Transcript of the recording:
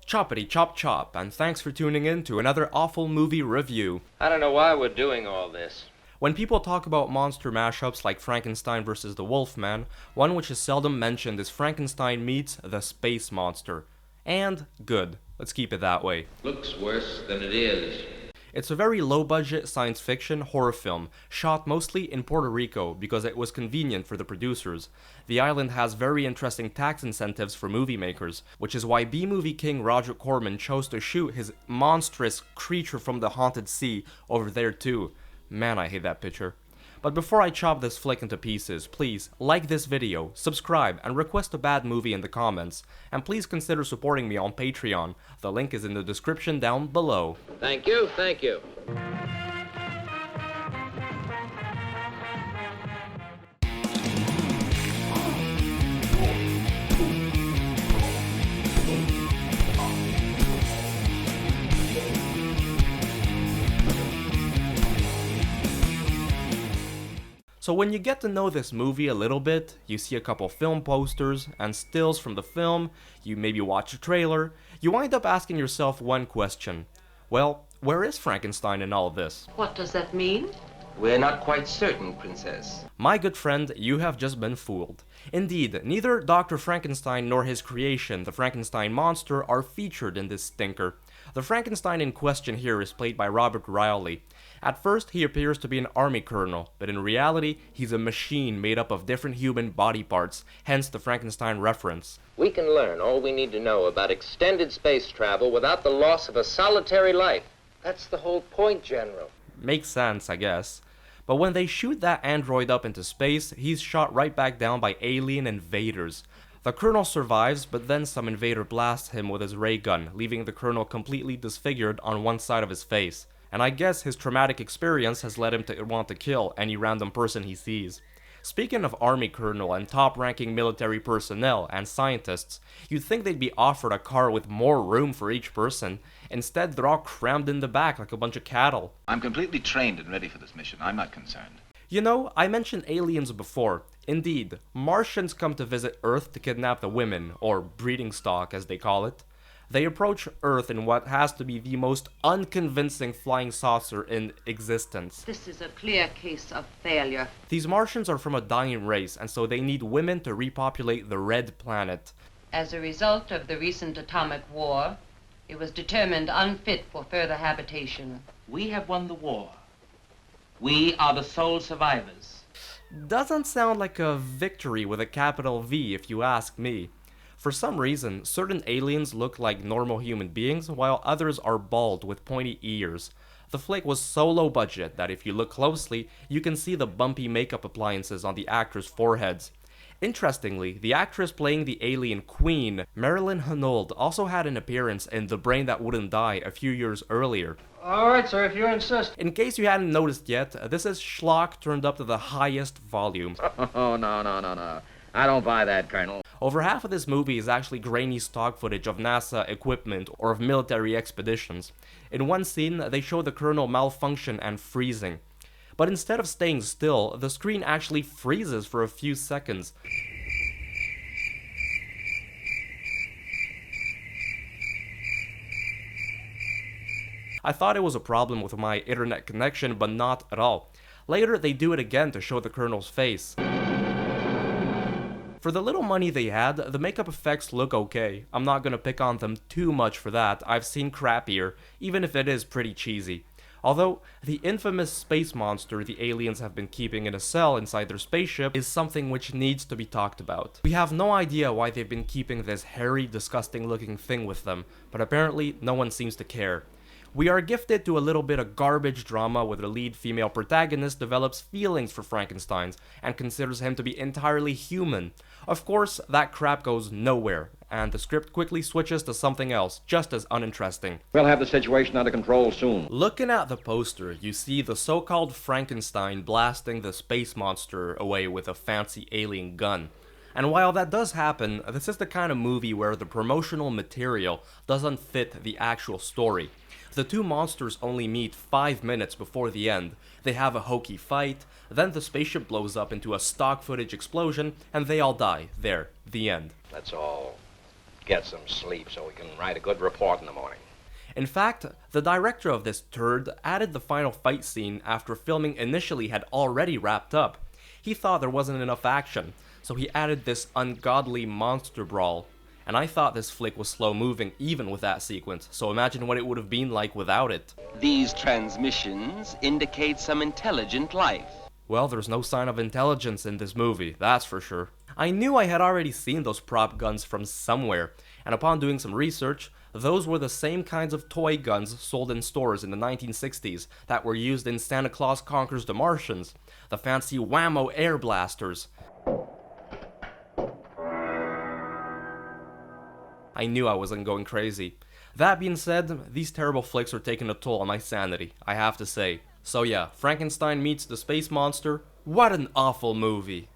Choppity chop chop, and thanks for tuning in to another awful movie review. I don't know why we're doing all this. When people talk about monster mashups like Frankenstein vs. the Wolfman, one which is seldom mentioned is Frankenstein meets the space monster. And good. Let's keep it that way. Looks worse than it is. It's a very low-budget science fiction horror film, shot mostly in Puerto Rico because it was convenient for the producers. The island has very interesting tax incentives for movie makers, which is why B-movie king Roger Corman chose to shoot his monstrous creature from the haunted sea over there too. Man, I hate that picture. But before I chop this flick into pieces, please like this video, subscribe, and request a bad movie in the comments. And please consider supporting me on Patreon. The link is in the description down below. Thank you, thank you. So when you get to know this movie a little bit, you see a couple film posters and stills from the film, you maybe watch a trailer, you wind up asking yourself one question. Well, where is Frankenstein in all of this? What does that mean? We're not quite certain, Princess. My good friend, you have just been fooled. Indeed, neither Dr. Frankenstein nor his creation, the Frankenstein monster, are featured in this stinker. The Frankenstein in question here is played by Robert Rowley. At first, he appears to be an army colonel, but in reality, he's a machine made up of different human body parts, hence the Frankenstein reference. We can learn all we need to know about extended space travel without the loss of a solitary life. That's the whole point, General. Makes sense, I guess. But when they shoot that android up into space, he's shot right back down by alien invaders. The colonel survives, but then some invader blasts him with his ray gun, leaving the colonel completely disfigured on one side of his face. And I guess his traumatic experience has led him to want to kill any random person he sees. Speaking of army colonel and top-ranking military personnel and scientists, you'd think they'd be offered a car with more room for each person. Instead, they're all crammed in the back like a bunch of cattle. I'm completely trained and ready for this mission. I'm not concerned. You know, I mentioned aliens before. Indeed, Martians come to visit Earth to kidnap the women, or breeding stock as they call it. They approach Earth in what has to be the most unconvincing flying saucer in existence. This is a clear case of failure. These Martians are from a dying race, and so they need women to repopulate the Red Planet. As a result of the recent atomic war, it was determined unfit for further habitation. We have won the war. We are the sole survivors. Doesn't sound like a victory with a capital V if you ask me. For some reason, certain aliens look like normal human beings, while others are bald with pointy ears. The flick was so low budget that if you look closely, you can see the bumpy makeup appliances on the actors' foreheads. Interestingly, the actress playing the alien queen, Marilyn Hanold, also had an appearance in The Brain That Wouldn't Die a few years earlier. Alright, sir, if you insist. In case you hadn't noticed yet, this is schlock turned up to the highest volume. Oh, no. I don't buy that, Colonel. Over half of this movie is actually grainy stock footage of NASA equipment or of military expeditions. In one scene, they show the colonel malfunction and freezing. But instead of staying still, the screen actually freezes for a few seconds. I thought it was a problem with my internet connection, but not at all. Later, they do it again to show the colonel's face. For the little money they had, the makeup effects look okay. I'm not gonna pick on them too much for that, I've seen crappier, even if it is pretty cheesy. Although, the infamous space monster the aliens have been keeping in a cell inside their spaceship is something which needs to be talked about. We have no idea why they've been keeping this hairy, disgusting looking thing with them, but apparently no one seems to care. We are gifted to a little bit of garbage drama where the lead female protagonist develops feelings for Frankenstein and considers him to be entirely human. Of course, that crap goes nowhere, and the script quickly switches to something else, just as uninteresting. We'll have the situation under control soon. Looking at the poster, you see the so-called Frankenstein blasting the space monster away with a fancy alien gun. And while that does happen, this is the kind of movie where the promotional material doesn't fit the actual story. The two monsters only meet 5 minutes before the end. They have a hokey fight, then the spaceship blows up into a stock footage explosion, and they all die. There, the end. That's all. get some sleep so we can write a good report in the morning. In fact, the director of this turd added the final fight scene after filming initially had already wrapped up. He thought there wasn't enough action, so he added this ungodly monster brawl. And I thought this flick was slow moving even with that sequence, so imagine what it would have been like without it. These transmissions indicate some intelligent life. Well, there's no sign of intelligence in this movie, that's for sure. I knew I had already seen those prop guns from somewhere, and upon doing some research, those were the same kinds of toy guns sold in stores in the 1960s that were used in Santa Claus Conquers the Martians, the fancy whammo air blasters. I knew I wasn't going crazy. That being said, these terrible flicks are taking a toll on my sanity, I have to say. So yeah, Frankenstein meets the space monster. What an awful movie.